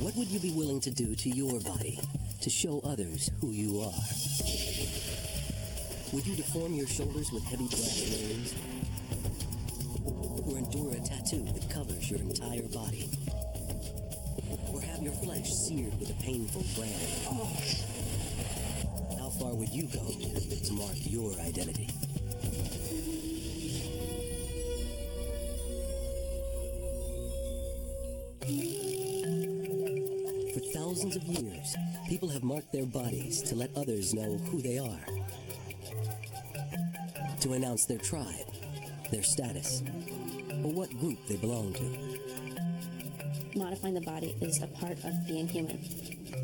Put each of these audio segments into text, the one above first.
What would you be willing to do to your body to show others who you are? Would you deform your shoulders with heavy brass rings? Or endure a tattoo that covers your entire body? Or have your flesh seared with a painful brand? How far would you go to mark your identity? For thousands of years, people have marked their bodies to let others know who they are, to announce their tribe, their status, or what group they belong to. Modifying the body is a part of being human.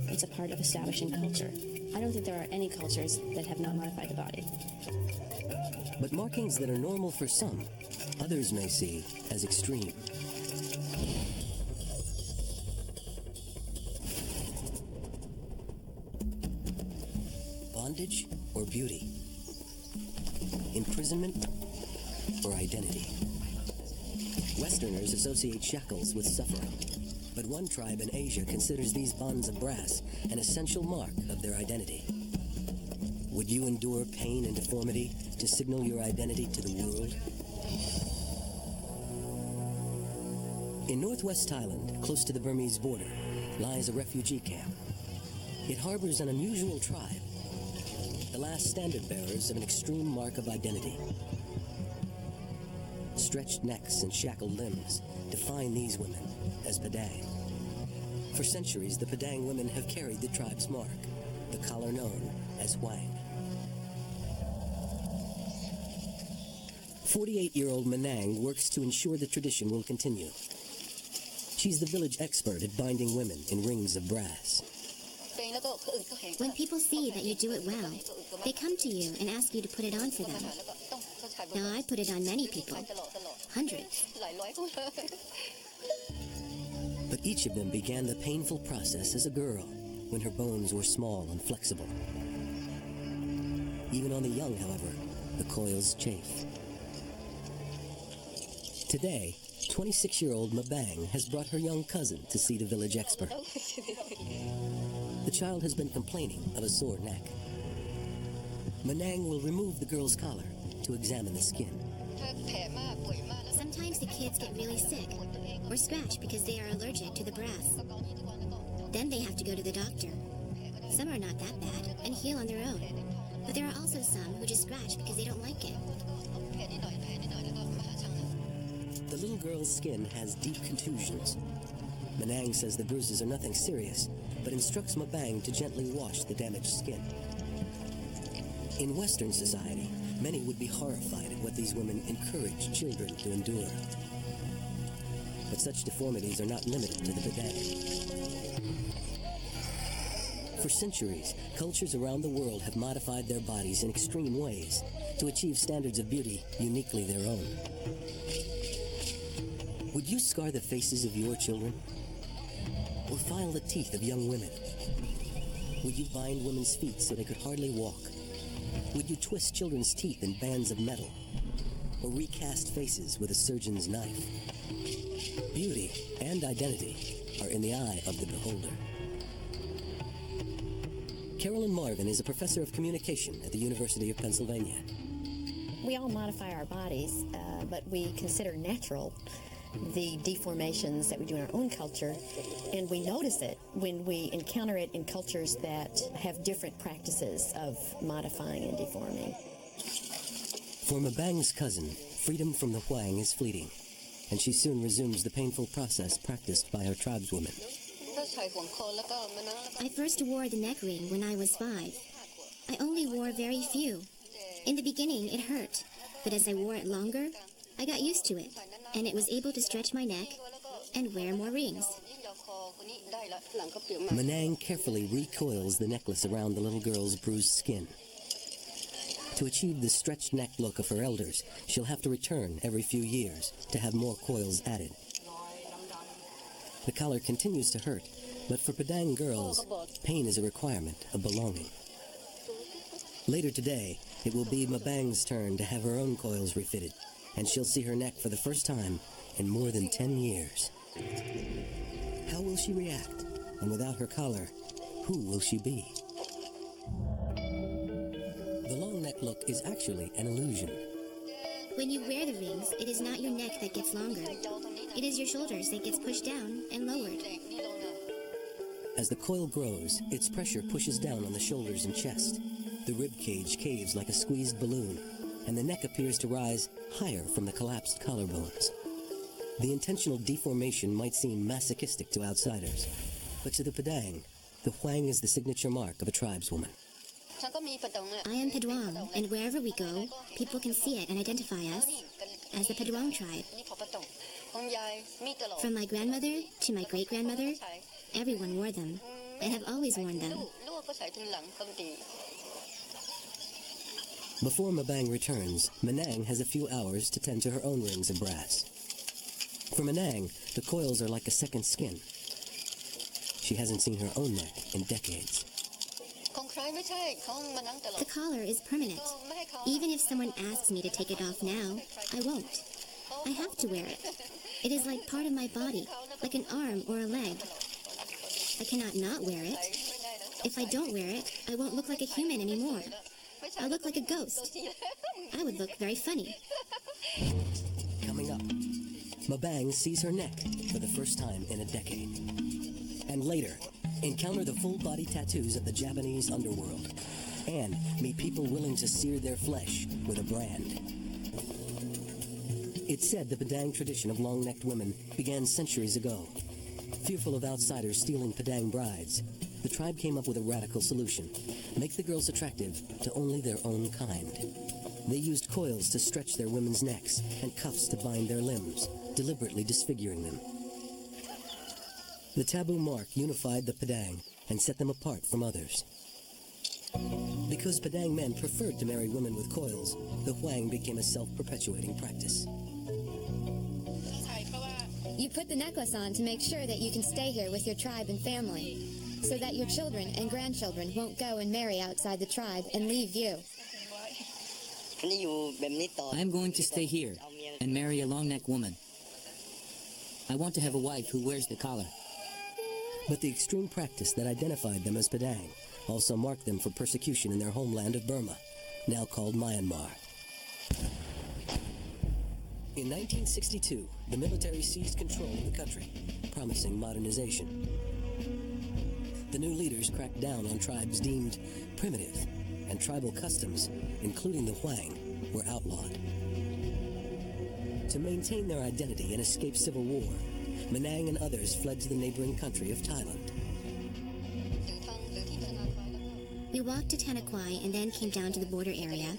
It's a part of establishing culture. I don't think there are any cultures that have not modified the body. But markings that are normal for some, others may see as extreme. Bondage or beauty? Imprisonment or identity? Westerners associate shackles with suffering, but one tribe in Asia considers these bonds of brass an essential mark of their identity. Would you endure pain and deformity to signal your identity to the world? In northwest Thailand, close to the Burmese border, lies a refugee camp. It harbors an unusual tribe, the last standard bearers of an extreme mark of identity. Stretched necks and shackled limbs define these women as Padang. For centuries, the Padang women have carried the tribe's mark, the collar known as Hwang. 48-year-old Manang works to ensure the tradition will continue. She's the village expert at binding women in rings of brass. When people see that you do it well, they come to you and ask you to put it on for them. Now, I put it on many people, hundreds. But each of them began the painful process as a girl, when her bones were small and flexible. Even on the young, however, the coils chafe. Today, 26-year-old Mabang has brought her young cousin to see the village expert. The child has been complaining of a sore neck. Manang will remove the girl's collar to examine the skin. Sometimes the kids get really sick or scratch because they are allergic to the brass. Then they have to go to the doctor. Some are not that bad and heal on their own. But there are also some who just scratch because they don't like it. The little girl's skin has deep contusions. Manang says the bruises are nothing serious, but instructs Mabang to gently wash the damaged skin. In Western society, many would be horrified at what these women encourage children to endure. But such deformities are not limited to the Padang. For centuries, cultures around the world have modified their bodies in extreme ways to achieve standards of beauty uniquely their own. Would you scar the faces of your children? Or file the teeth of young women? Would you bind women's feet so they could hardly walk? Would you twist children's teeth in bands of metal? Or recast faces with a surgeon's knife? Beauty and identity are in the eye of the beholder. Carolyn Marvin is a professor of communication at the University of Pennsylvania. We all modify our bodies, but we consider natural the deformations that we do in our own culture, and we notice it when we encounter it in cultures that have different practices of modifying and deforming. For Mabang's cousin, freedom from the Hwang is fleeting, and she soon resumes the painful process practiced by her tribeswomen. I first wore the neck ring when I was 5. I only wore very few. In the beginning, it hurt, but as I wore it longer, I got used to it, and it was able to stretch my neck and wear more rings. Manang carefully recoils the necklace around the little girl's bruised skin. To achieve the stretched neck look of her elders, she'll have to return every few years to have more coils added. The collar continues to hurt, but for Padang girls, pain is a requirement of belonging. Later today, it will be Mabang's turn to have her own coils refitted, and she'll see her neck for the first time in more than 10 years. How will she react? And without her collar, who will she be? The long neck look is actually an illusion. When you wear the rings, it is not your neck that gets longer. It is your shoulders that gets pushed down and lowered. As the coil grows, its pressure pushes down on the shoulders and chest. The rib cage caves like a squeezed balloon, and the neck appears to rise higher from the collapsed collarbones. The intentional deformation might seem masochistic to outsiders, but to the Padang, the Huang is the signature mark of a tribeswoman. I am Paduang, and wherever we go, people can see it and identify us as the Paduang tribe. From my grandmother to my great-grandmother, everyone wore them, and have always worn them. Before Mabang returns, Manang has a few hours to tend to her own rings of brass. For Manang, the coils are like a second skin. She hasn't seen her own neck in decades. The collar is permanent. Even if someone asks me to take it off now, I won't. I have to wear it. It is like part of my body, like an arm or a leg. I cannot not wear it. If I don't wear it, I won't look like a human anymore. I'll look like a ghost. I would look very funny. Coming up, Mabang sees her neck for the first time in a decade. And later, encounter the full-body tattoos of the Japanese underworld. And meet people willing to sear their flesh with a brand. It's said the Padang tradition of long-necked women began centuries ago. Fearful of outsiders stealing Padang brides, the tribe came up with a radical solution. Make the girls attractive to only their own kind. They used coils to stretch their women's necks and cuffs to bind their limbs, deliberately disfiguring them. The taboo mark unified the Padang and set them apart from others. Because Padang men preferred to marry women with coils, the Huang became a self-perpetuating practice. You put the necklace on to make sure that you can stay here with your tribe and family, so that your children and grandchildren won't go and marry outside the tribe and leave you. I am going to stay here and marry a long-neck woman. I want to have a wife who wears the collar. But the extreme practice that identified them as Padang also marked them for persecution in their homeland of Burma, now called Myanmar. In 1962, the military seized control of the country, promising modernization. The new leaders cracked down on tribes deemed primitive, and tribal customs, including the Huang, were outlawed. To maintain their identity and escape civil war, Manang and others fled to the neighboring country of Thailand. We walked to Tanakwai and then came down to the border area,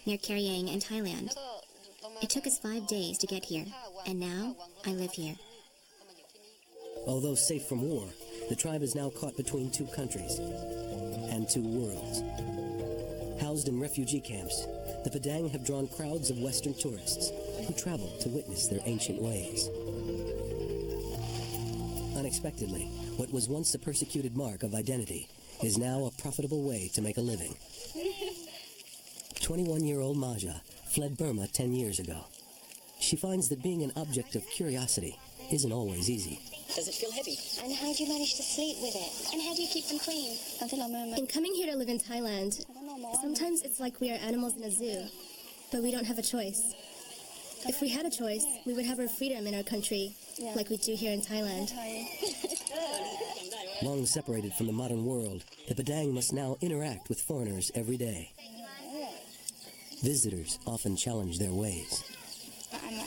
near Karyang and Thailand. It took us 5 days to get here, and now I live here. Although safe from war, the tribe is now caught between two countries and two worlds. Housed in refugee camps, the Padang have drawn crowds of Western tourists who travel to witness their ancient ways. Unexpectedly, what was once a persecuted mark of identity is now a profitable way to make a living. 21-year-old Maja fled Burma 10 years ago. She finds that being an object of curiosity isn't always easy. Does it feel heavy? And how do you manage to sleep with it? And how do you keep them clean? In coming here to live in Thailand, sometimes it's like we are animals in a zoo, but we don't have a choice. If we had a choice, we would have our freedom in our country, like we do here in Thailand. Long separated from the modern world, the Padang must now interact with foreigners every day. Visitors often challenge their ways. I'm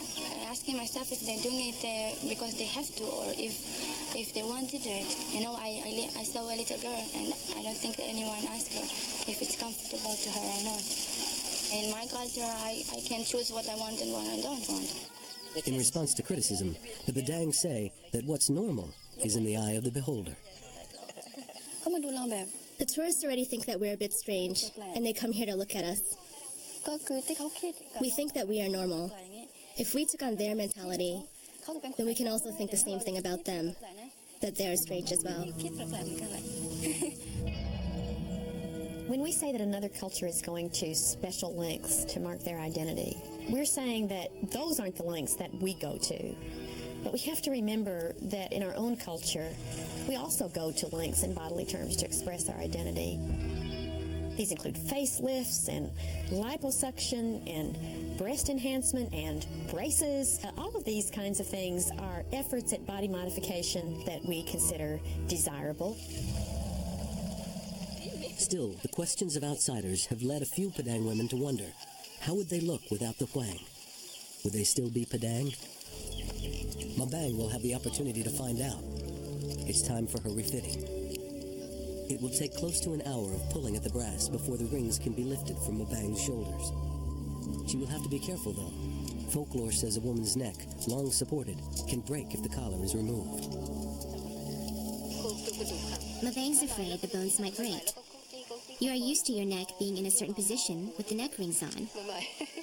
asking myself if they're doing it because they have to, or if they want to do it. You know, I saw a little girl, and I don't think that anyone asked her if it's comfortable to her or not. In my culture, I can choose what I want and what I don't want. In response to criticism, the Padang say that what's normal is in the eye of the beholder. The tourists already think that we're a bit strange, and they come here to look at us. We think that we are normal. If we took on their mentality, then we can also think the same thing about them, that they're strange as well. When we say that another culture is going to special lengths to mark their identity, we're saying that those aren't the lengths that we go to. But we have to remember that in our own culture, we also go to lengths in bodily terms to express our identity. These include facelifts and liposuction and breast enhancement and braces. All of these kinds of things are efforts at body modification that we consider desirable. Still, the questions of outsiders have led a few Padang women to wonder, how would they look without the Huang? Would they still be Padang? Mabang will have the opportunity to find out. It's time for her refitting. It will take close to an hour of pulling at the brass before the rings can be lifted from Mabang's shoulders. She will have to be careful, though. Folklore says a woman's neck, long supported, can break if the collar is removed. Mabang's afraid the bones might break. You are used to your neck being in a certain position with the neck rings on.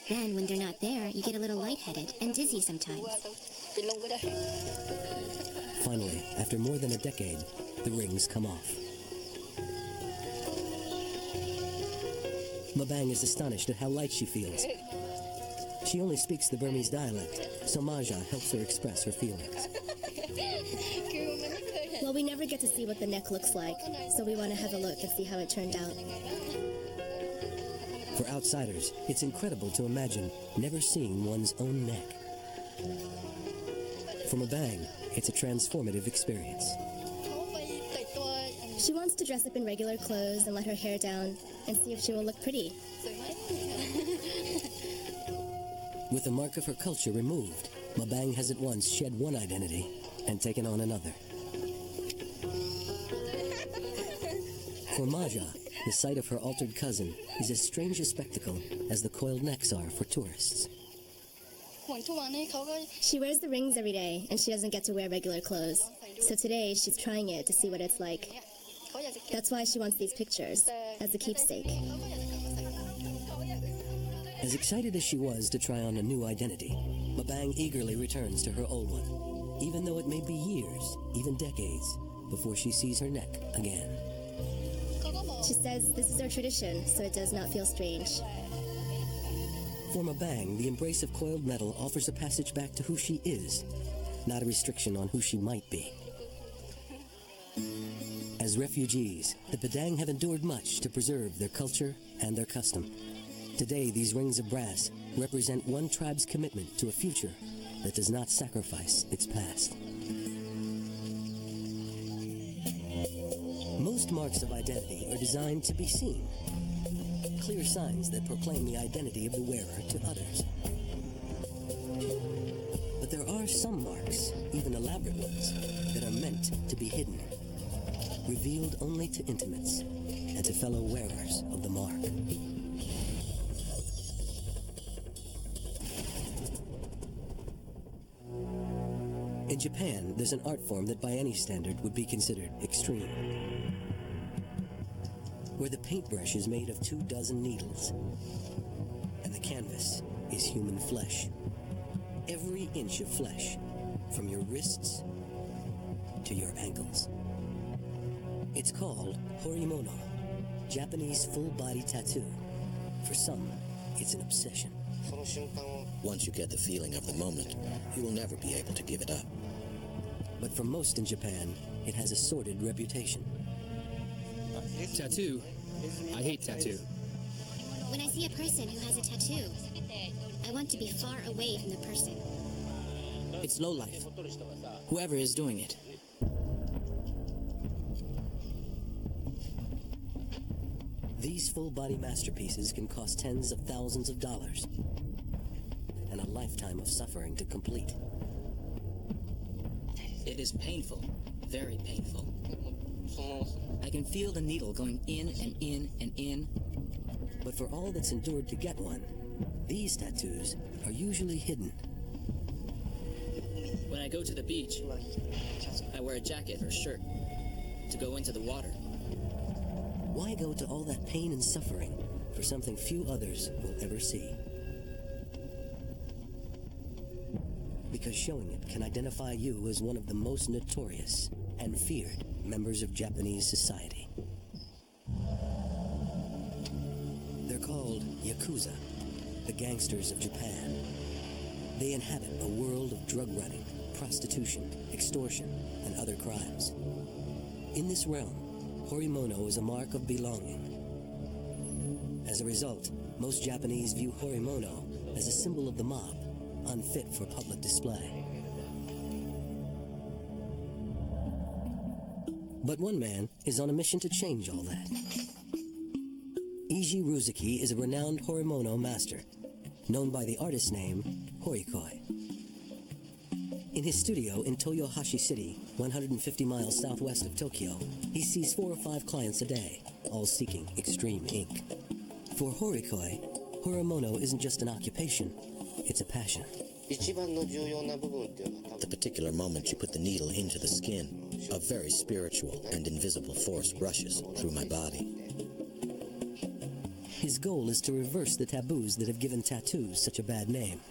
Then, when they're not there, you get a little lightheaded and dizzy sometimes. Finally, after more than a decade, the rings come off. Mabang is astonished at how light she feels. She only speaks the Burmese dialect, so Maja helps her express her feelings. Well, we never get to see what the neck looks like, so we want to have a look and see how it turned out. For outsiders, it's incredible to imagine never seeing one's own neck. For Mabang, it's a transformative experience. She wants to dress up in regular clothes and let her hair down and see if she will look pretty. With the mark of her culture removed, Mabang has at once shed one identity and taken on another. For Maja, the sight of her altered cousin is as strange a spectacle as the coiled necks are for tourists. She wears the rings every day, and she doesn't get to wear regular clothes. So today, she's trying it to see what it's like. That's why she wants these pictures, as a keepsake. As excited as she was to try on a new identity, Mabang eagerly returns to her old one, even though it may be years, even decades, before she sees her neck again. She says this is our tradition, so it does not feel strange. For Mabang, the embrace of coiled metal offers a passage back to who she is, not a restriction on who she might be. As refugees, the Padang have endured much to preserve their culture and their custom. Today, these rings of brass represent one tribe's commitment to a future that does not sacrifice its past. Most marks of identity are designed to be seen, clear signs that proclaim the identity of the wearer to others. But there are some marks, even elaborate ones, that are meant to be hidden, revealed only to intimates and to fellow wearers of the mark. In Japan, there's an art form that by any standard would be considered extreme, where the paintbrush is made of 24 needles, and the canvas is human flesh. Every inch of flesh, from your wrists to your ankles. It's called horimono, Japanese full-body tattoo. For some, it's an obsession. Once you get the feeling of the moment, you will never be able to give it up. But for most in Japan, it has a sordid reputation. Tattoo? I hate tattoo. When I see a person who has a tattoo, I want to be far away from the person. It's lowlife. Whoever is doing it. These full-body masterpieces can cost tens of thousands of dollars and a lifetime of suffering to complete. It is painful. Very painful. I can feel the needle going in and in and in. But for all that's endured to get one, these tattoos are usually hidden. When I go to the beach, I wear a jacket or shirt to go into the water. Why go to all that pain and suffering for something few others will ever see? Because showing it can identify you as one of the most notorious and feared members of Japanese society. They're called Yakuza, the gangsters of Japan. They inhabit a world of drug running, prostitution, extortion, and other crimes. In this realm, horimono is a mark of belonging. As a result, most Japanese view horimono as a symbol of the mob, unfit for public display. But one man is on a mission to change all that. Eiji Ruzuki is a renowned horimono master, known by the artist name Horikoi. In his studio in Toyohashi City, 150 miles southwest of Tokyo, he sees 4 or 5 clients a day, all seeking extreme ink. For Horikoi, horimono isn't just an occupation, it's a passion. The particular moment you put the needle into the skin, a very spiritual and invisible force rushes through my body. His goal is to reverse the taboos that have given tattoos such a bad name.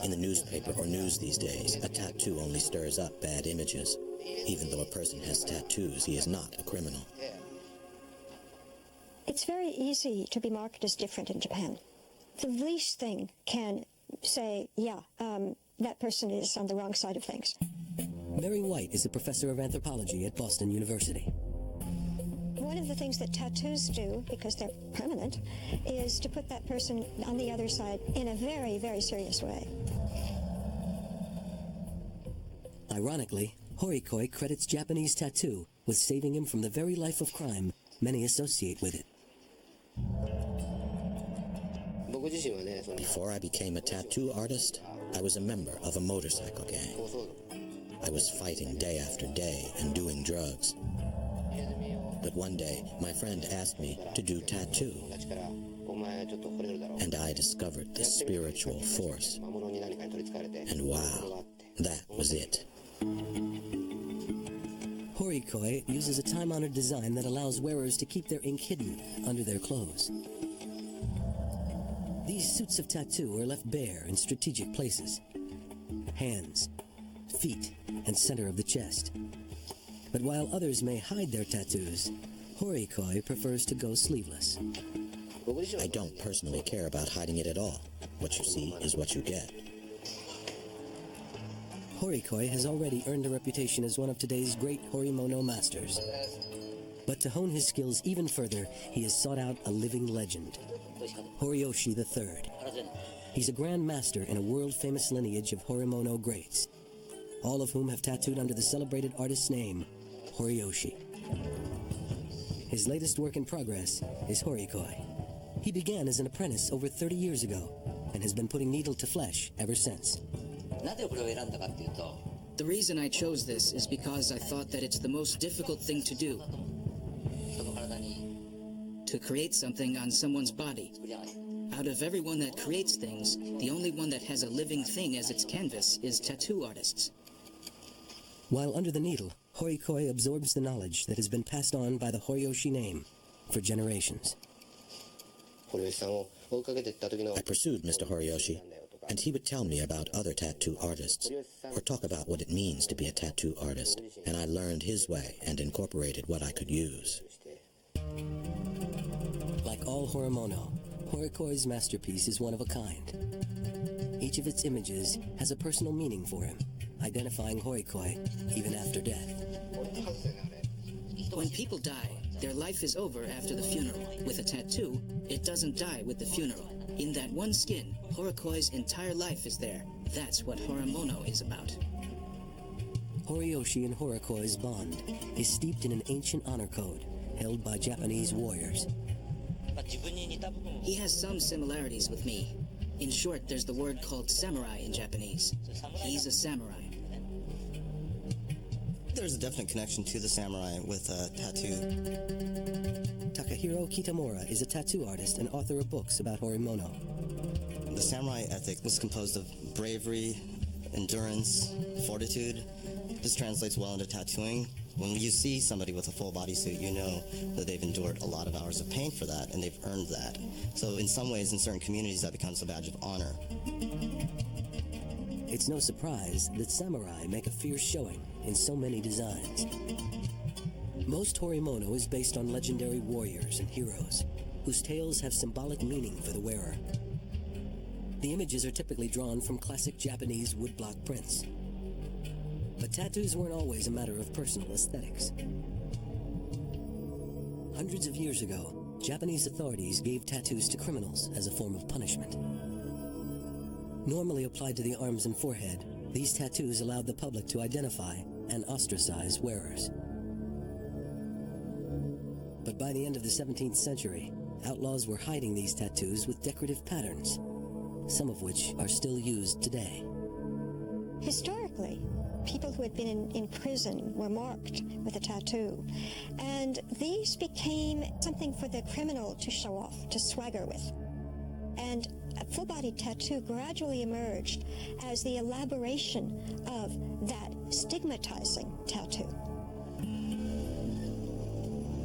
In the newspaper or news these days, a tattoo only stirs up bad images. Even though a person has tattoos, he is not a criminal. It's very easy to be marked as different in Japan. The least thing can say, that person is on the wrong side of things. Mary White is a professor of anthropology at Boston University. One of the things that tattoos do, because they're permanent, is to put that person on the other side in a very, very serious way. Ironically, Horikoi credits Japanese tattoo with saving him from the very life of crime many associate with it. Before I became a tattoo artist, I was a member of a motorcycle gang. I was fighting day after day and doing drugs. But one day, my friend asked me to do tattoo. And I discovered the spiritual force. And wow, that was it. Horikoi uses a time-honored design that allows wearers to keep their ink hidden under their clothes. These suits of tattoo are left bare in strategic places. Hands, feet, and center of the chest. But while others may hide their tattoos, Horikoi prefers to go sleeveless. I don't personally care about hiding it at all. What you see is what you get. Horikoi has already earned a reputation as one of today's great horimono masters. But to hone his skills even further, he has sought out a living legend, Horiyoshi III. He's a grand master in a world-famous lineage of horimono greats, all of whom have tattooed under the celebrated artist's name, Horiyoshi. His latest work in progress is Horikoi. He began as an apprentice over 30 years ago and has been putting needle to flesh ever since. The reason I chose this is because I thought that it's the most difficult thing to do. To create something on someone's body. Out of everyone that creates things, the only one that has a living thing as its canvas is tattoo artists. While under the needle, Horikoi absorbs the knowledge that has been passed on by the Horiyoshi name for generations. I pursued Mr. Horiyoshi, and he would tell me about other tattoo artists, or talk about what it means to be a tattoo artist, and I learned his way and incorporated what I could use. Like all horimono, Horikoi's masterpiece is one of a kind. Each of its images has a personal meaning for him, identifying Horikoi even after death. When people die, their life is over after the funeral. With a tattoo, it doesn't die with the funeral. In that one skin, Horikoi's entire life is there. That's what horimono is about. Horiyoshi and Horikoi's bond is steeped in an ancient honor code held by Japanese warriors. He has some similarities with me. In short, there's the word called samurai in Japanese. He's a samurai. There's a definite connection to the samurai with tattoo. Takahiro Kitamura is a tattoo artist and author of books about horimono. The samurai ethic was composed of bravery, endurance, fortitude. This translates well into tattooing. When you see somebody with a full bodysuit, you know that they've endured a lot of hours of pain for that, and they've earned that. So in some ways, in certain communities, that becomes a badge of honor. It's no surprise that samurai make a fierce showing in so many designs. Most horimono is based on legendary warriors and heroes, whose tales have symbolic meaning for the wearer. The images are typically drawn from classic Japanese woodblock prints. But tattoos weren't always a matter of personal aesthetics. Hundreds of years ago, Japanese authorities gave tattoos to criminals as a form of punishment. Normally applied to the arms and forehead, these tattoos allowed the public to identify and ostracize wearers. But by the end of the 17th century, outlaws were hiding these tattoos with decorative patterns, some of which are still used today. Historically, people who had been in prison were marked with a tattoo, and these became something for the criminal to show off, to swagger with. And a full-body tattoo gradually emerged as the elaboration of that stigmatizing tattoo.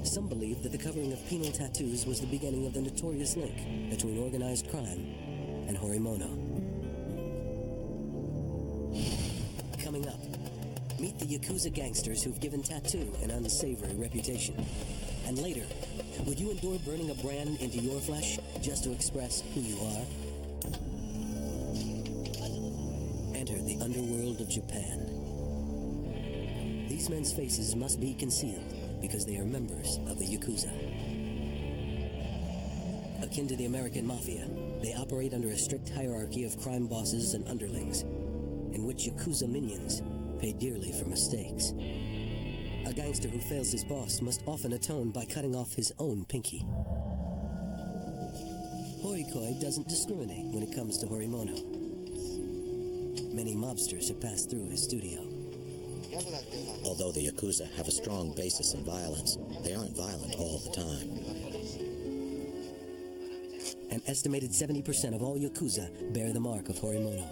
Some believe that the covering of penal tattoos was the beginning of the notorious link between organized crime and Horimono. Coming up, meet the Yakuza gangsters who've given tattoo an unsavory reputation. And later, would you endure burning a brand into your flesh just to express who you are? Enter the underworld of Japan. These men's faces must be concealed because they are members of the Yakuza. Akin to the American Mafia, they operate under a strict hierarchy of crime bosses and underlings, in which Yakuza minions pay dearly for mistakes. A gangster who fails his boss must often atone by cutting off his own pinky. Horikoi doesn't discriminate when it comes to Horimono. Many mobsters have passed through his studio. Although the Yakuza have a strong basis in violence, they aren't violent all the time. An estimated 70% of all Yakuza bear the mark of Horimono.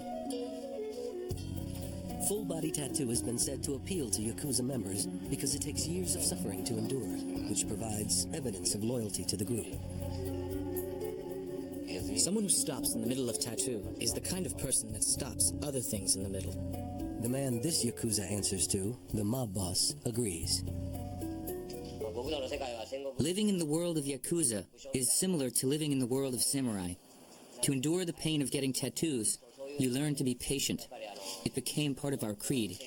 Full-body tattoo has been said to appeal to Yakuza members because it takes years of suffering to endure, which provides evidence of loyalty to the group. Someone who stops in the middle of tattoo is the kind of person that stops other things in the middle. The man this Yakuza answers to, the mob boss, agrees. Living in the world of Yakuza is similar to living in the world of samurai. To endure the pain of getting tattoos, you learn to be patient. It became part of our creed.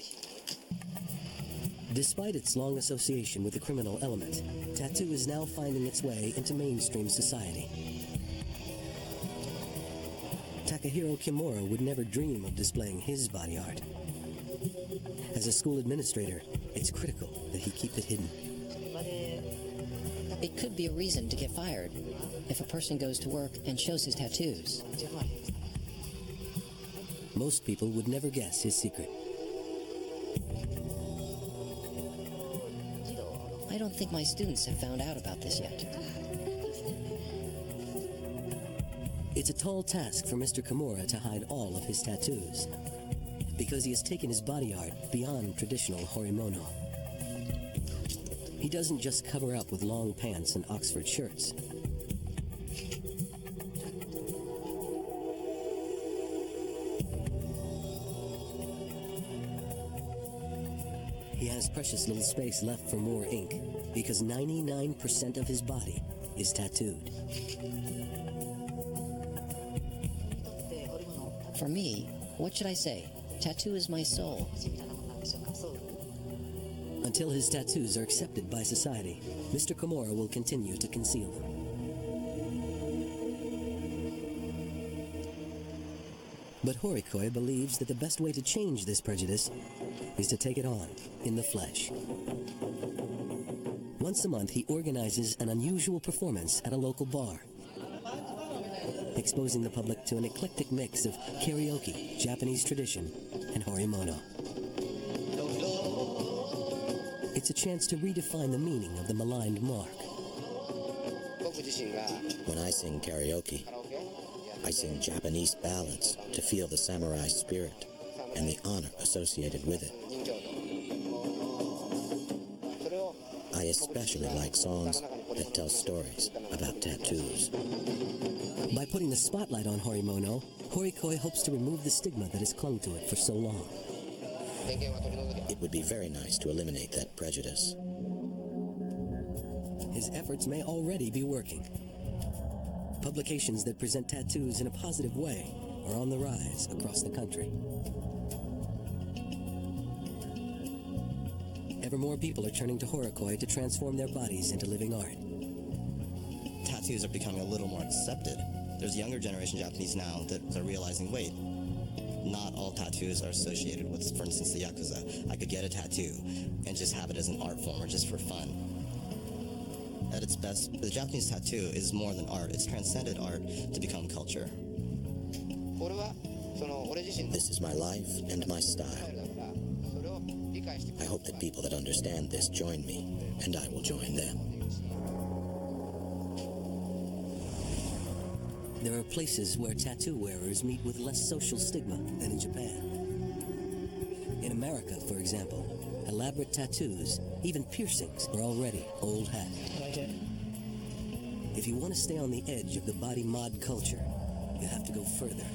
Despite its long association with the criminal element, tattoo is now finding its way into mainstream society. Takahiro Kimura would never dream of displaying his body art. As a school administrator, it's critical that he keep it hidden. It could be a reason to get fired if a person goes to work and shows his tattoos. Most people would never guess his secret. I don't think my students have found out about this yet. It's a tall task for Mr. Kimura to hide all of his tattoos, because he has taken his body art beyond traditional Horimono. He doesn't just cover up with long pants and Oxford shirts. He has precious little space left for more ink, because 99% of his body is tattooed. For me, what should I say? Tattoo is my soul. Until his tattoos are accepted by society, Mr. Kimura will continue to conceal them. But Horikoi believes that the best way to change this prejudice is to take it on in the flesh. Once a month, he organizes an unusual performance at a local bar, exposing the public to an eclectic mix of karaoke, Japanese tradition, and Horimono. It's a chance to redefine the meaning of the maligned mark. When I sing karaoke, I sing Japanese ballads to feel the samurai spirit and the honor associated with it. I especially like songs that tell stories about tattoos. By putting the spotlight on Horimono, Horikoi hopes to remove the stigma that has clung to it for so long. It would be very nice to eliminate that prejudice. His efforts may already be working. Publications that present tattoos in a positive way are on the rise across the country. Ever more people are turning to Horikoi to transform their bodies into living art. Tattoos are becoming a little more accepted. There's younger generation Japanese now that are realizing, wait, not all tattoos are associated with, for instance, the Yakuza. I could get a tattoo and just have it as an art form or just for fun. At its best, the Japanese tattoo is more than art. It's transcended art to become culture. This is my life and my style. I hope that people that understand this join me, and I will join them. There are places where tattoo wearers meet with less social stigma than in Japan. In America, for example, elaborate tattoos, even piercings, are already old hat. If you want to stay on the edge of the body mod culture, you have to go further,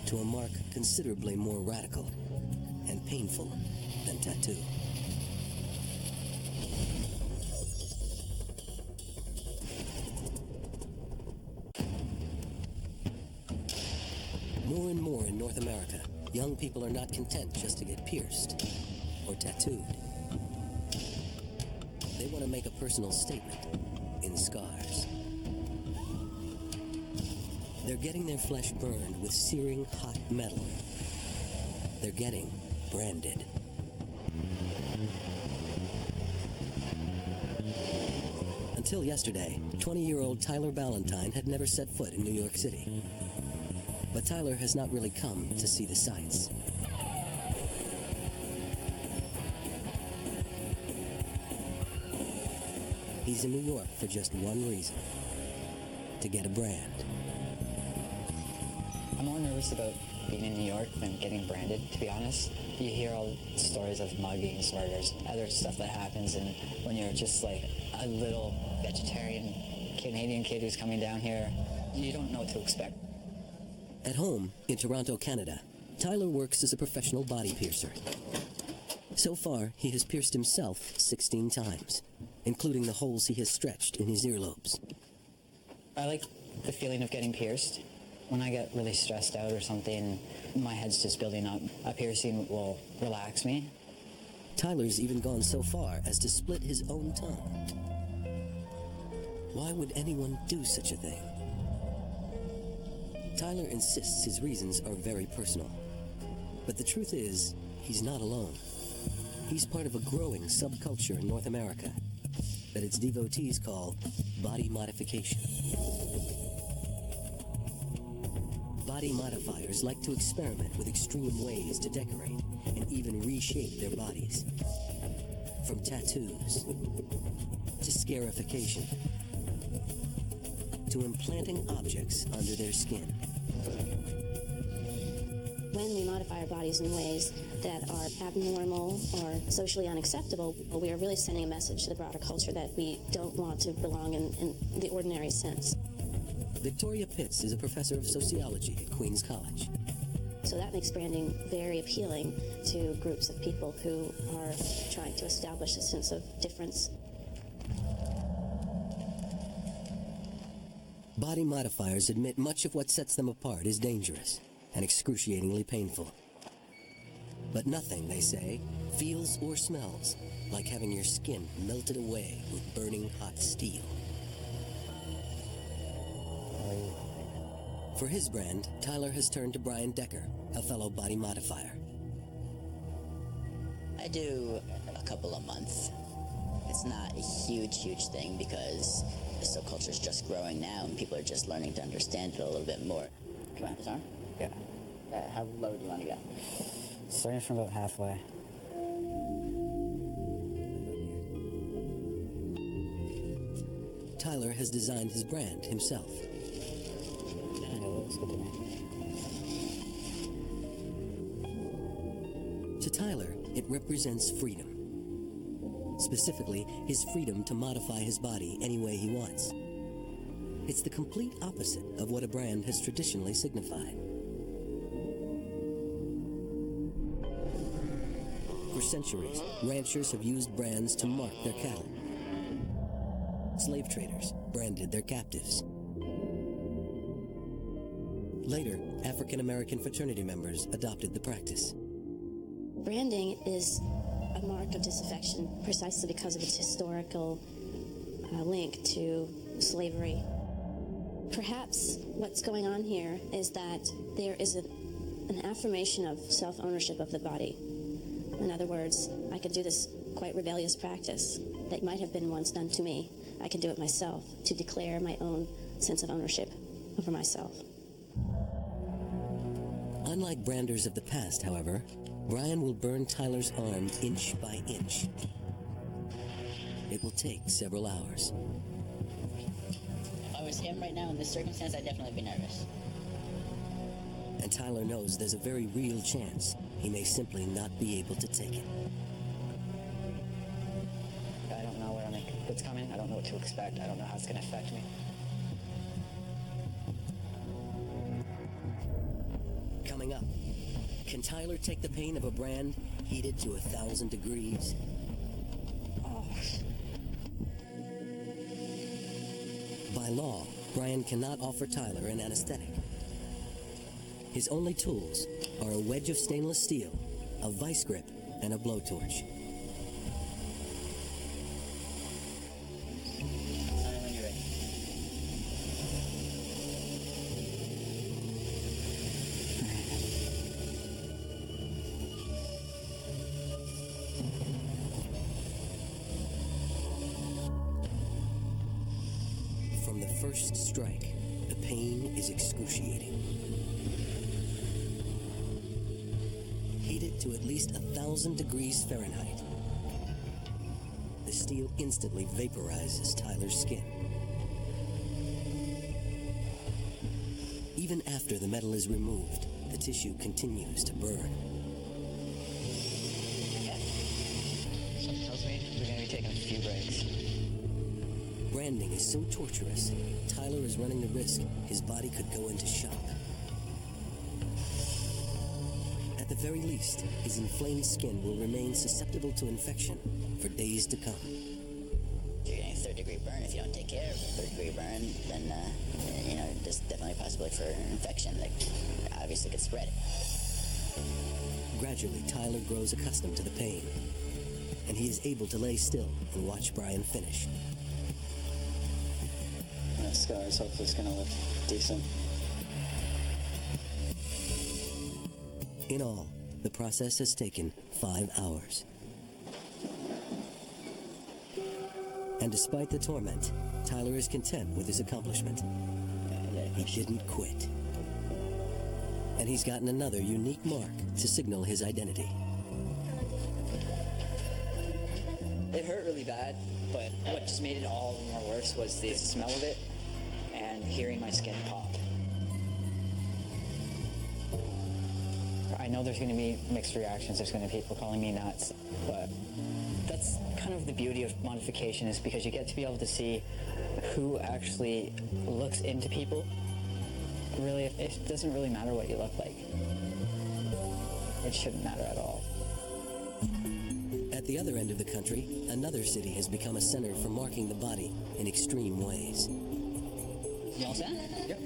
to a mark considerably more radical and painful than tattoo. More and more in North America, young people are not content just to get pierced or tattooed. They want to make a personal statement in scars. They're getting their flesh burned with searing hot metal. They're getting branded. Until yesterday, 20-year-old Tyler Ballantyne had never set foot in New York City. But Tyler has not really come to see the sights. He's in New York for just one reason: to get a brand. I'm more nervous about being in New York than getting branded, to be honest. You hear all stories of muggings, murders, other stuff that happens, and when you're just like a little vegetarian Canadian kid who's coming down here, you don't know what to expect. At home, in Toronto, Canada, Tyler works as a professional body piercer. So far, he has pierced himself 16 times, including the holes he has stretched in his earlobes. I like the feeling of getting pierced. When I get really stressed out or something, my head's just building up. A piercing will relax me. Tyler's even gone so far as to split his own tongue. Why would anyone do such a thing? Tyler insists his reasons are very personal. But the truth is, he's not alone. He's part of a growing subculture in North America that its devotees call body modification. Body modifiers like to experiment with extreme ways to decorate and even reshape their bodies. From tattoos, to scarification, to implanting objects under their skin. When we modify our bodies in ways that are abnormal or socially unacceptable, we are really sending a message to the broader culture that we don't want to belong in the ordinary sense. Victoria Pitts is a professor of sociology at Queen's College. So that makes branding very appealing to groups of people who are trying to establish a sense of difference. Body modifiers admit much of what sets them apart is dangerous and excruciatingly painful. But nothing, they say, feels or smells like having your skin melted away with burning hot steel. For his brand, Tyler has turned to Brian Decker, a fellow body modifier. I do a couple a month. It's not a huge thing because the subculture is just growing now and people are just learning to understand it a little bit more. Come on, this arm? Yeah. How low do you want to go? Starting from about halfway. Tyler has designed his brand himself. To Tyler, it represents freedom. Specifically, his freedom to modify his body any way he wants. It's the complete opposite of what a brand has traditionally signified. For centuries, ranchers have used brands to mark their cattle. Slave traders branded their captives. Later, African-American fraternity members adopted the practice. Branding is a mark of disaffection precisely because of its historical link to slavery. Perhaps what's going on here is that there is an affirmation of self-ownership of the body. In other words, I could do this quite rebellious practice that might have been once done to me. I can do it myself to declare my own sense of ownership over myself. Unlike branders of the past, however, Brian will burn Tyler's arm inch by inch. It will take several hours. If I was him right now in this circumstance, I'd definitely be nervous. And Tyler knows there's a very real chance he may simply not be able to take it. I don't know what's coming. I don't know what to expect. I don't know how it's going to affect me. Coming up, can Tyler take the pain of a brand heated to 1,000 degrees? By law, Brian cannot offer Tyler an anesthetic. His only tools are a wedge of stainless steel, a vice grip, and a blowtorch. When you're ready. From the first strike, the pain is excruciating. Heated to at least 1,000 degrees Fahrenheit, the steel instantly vaporizes Tyler's skin. Even after the metal is removed, the tissue continues to burn. Something tells me we're going to be taking a few breaks. Branding is so torturous, Tyler is running the risk his body could go into shock. At the very least, his inflamed skin will remain susceptible to infection for days to come. You're getting a third-degree burn. If you don't take care of a third-degree burn, then, there's definitely a possibility for an infection that obviously could spread. Gradually, Tyler grows accustomed to the pain, and he is able to lay still and watch Brian finish. The scars, hopefully it's going to look decent. In all, the process has taken 5 hours. And despite the torment, Tyler is content with his accomplishment. He didn't quit. And he's gotten another unique mark to signal his identity. It hurt really bad, but what just made it all more worse was the smell of it and hearing my skin pop. I know there's going to be mixed reactions. There's going to be people calling me nuts, but that's kind of the beauty of modification, is because you get to be able to see who actually looks into people. Really, it doesn't really matter what you look like. It shouldn't matter at all. At the other end of the country, another city has become a center for marking the body in extreme ways. You all set? Yep.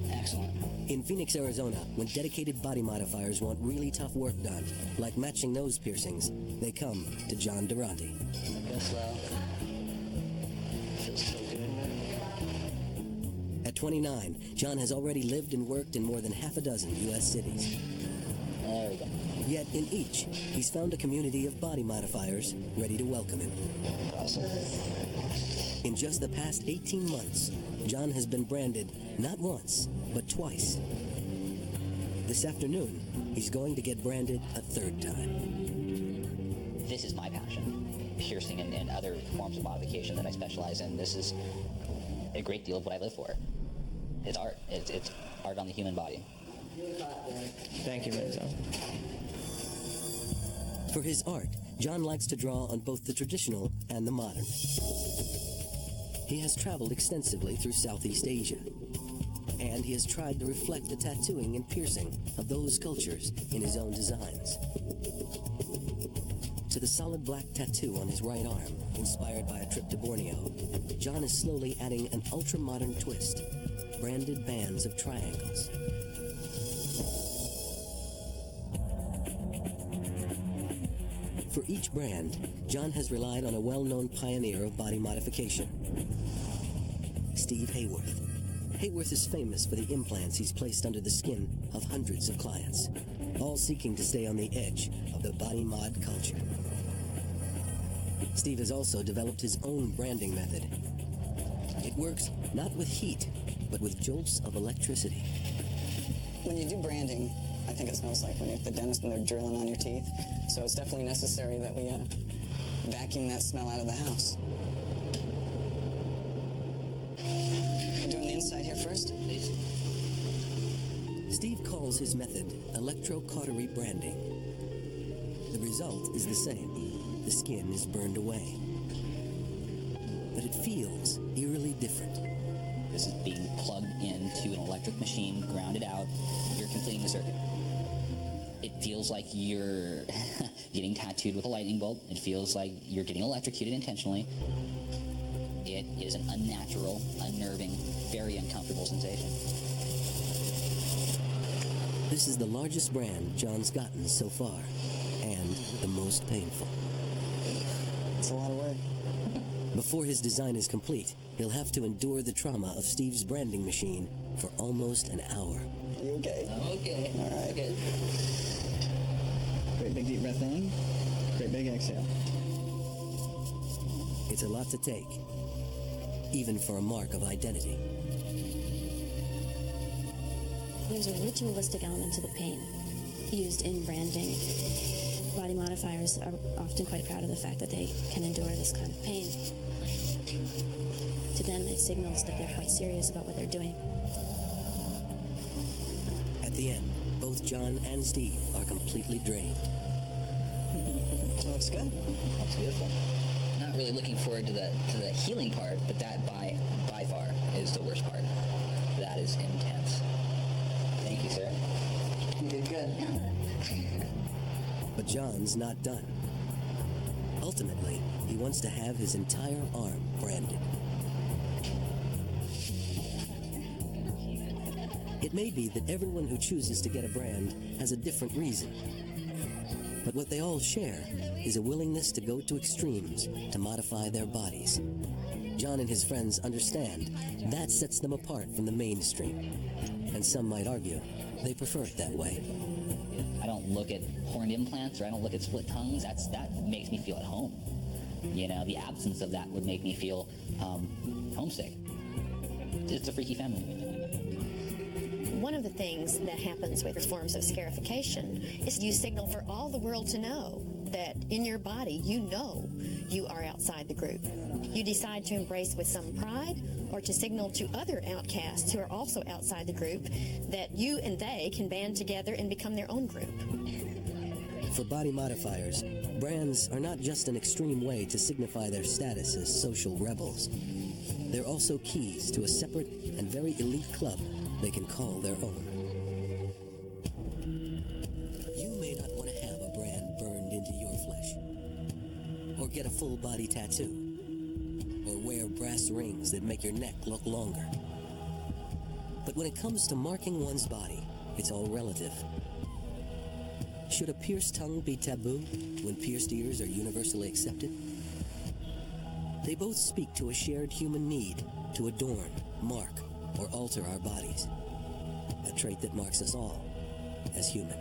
Excellent. In Phoenix, Arizona, when dedicated body modifiers want really tough work done, like matching nose piercings, they come to John Durante. Go slow. Feels so good. At 29, John has already lived and worked in more than half a dozen U.S. cities. There we go. Yet in each, he's found a community of body modifiers ready to welcome him. Awesome. In just the past 18 months, John has been branded not once, but twice. This afternoon, he's going to get branded a third time. This is my passion. Piercing and other forms of modification that I specialize in. This is a great deal of what I live for. It's art. It's art on the human body. Thank you, Rizzo. For his art, John likes to draw on both the traditional and the modern. He has traveled extensively through Southeast Asia, and he has tried to reflect the tattooing and piercing of those cultures in his own designs. To the solid black tattoo on his right arm, inspired by a trip to Borneo, John is slowly adding an ultra-modern twist, branded bands of triangles. For each brand, John has relied on a well-known pioneer of body modification, Steve Hayworth. Hayworth is famous for the implants he's placed under the skin of hundreds of clients, all seeking to stay on the edge of the body mod culture. Steve has also developed his own branding method. It works not with heat, but with jolts of electricity. When you do branding, I think it smells like when you're at the dentist and they're drilling on your teeth. So it's definitely necessary that we vacuum that smell out of the house. We're doing the inside here first? Please. Steve calls his method electrocautery branding. The result is the same. The skin is burned away. But it feels eerily different. This is being plugged into an electric machine, grounded out. You're completing the circuit. It feels like you're getting tattooed with a lightning bolt. It feels like you're getting electrocuted intentionally. It is an unnatural, unnerving, very uncomfortable sensation. This is the largest brand John's gotten so far, and the most painful. It's a lot of work. Before his design is complete, he'll have to endure the trauma of Steve's branding machine for almost an hour. You okay? I'm okay. All right. Good. Great big deep breath in. Great big exhale. It's a lot to take, even for a mark of identity. There's a ritualistic element to the pain used in branding. Body modifiers are often quite proud of the fact that they can endure this kind of pain. To them, it signals that they're quite serious about what they're doing. At the end, both John and Steve are completely drained. Looks good. Looks beautiful. Not really looking forward to the healing part, but that by far is the worst part. That is intense. Thank you, sir. You did good. But John's not done. Ultimately, he wants to have his entire arm branded. It may be that everyone who chooses to get a brand has a different reason. But what they all share is a willingness to go to extremes to modify their bodies. John and his friends understand that sets them apart from the mainstream. And some might argue they prefer it that way. I don't look at horned implants or I don't look at split tongues. That makes me feel at home. You know, the absence of that would make me feel homesick. It's a freaky family. One of the things that happens with forms of scarification is you signal for all the world to know that in your body, you know you are outside the group. You decide to embrace with some pride or to signal to other outcasts who are also outside the group that you and they can band together and become their own group. For body modifiers, brands are not just an extreme way to signify their status as social rebels. They're also keys to a separate and very elite club they can call their own. You may not want to have a brand burned into your flesh, or get a full body tattoo, or wear brass rings that make your neck look longer. But when it comes to marking one's body, it's all relative. Should a pierced tongue be taboo when pierced ears are universally accepted? They both speak to a shared human need to adorn, mark, or alter our bodies, a trait that marks us all as human.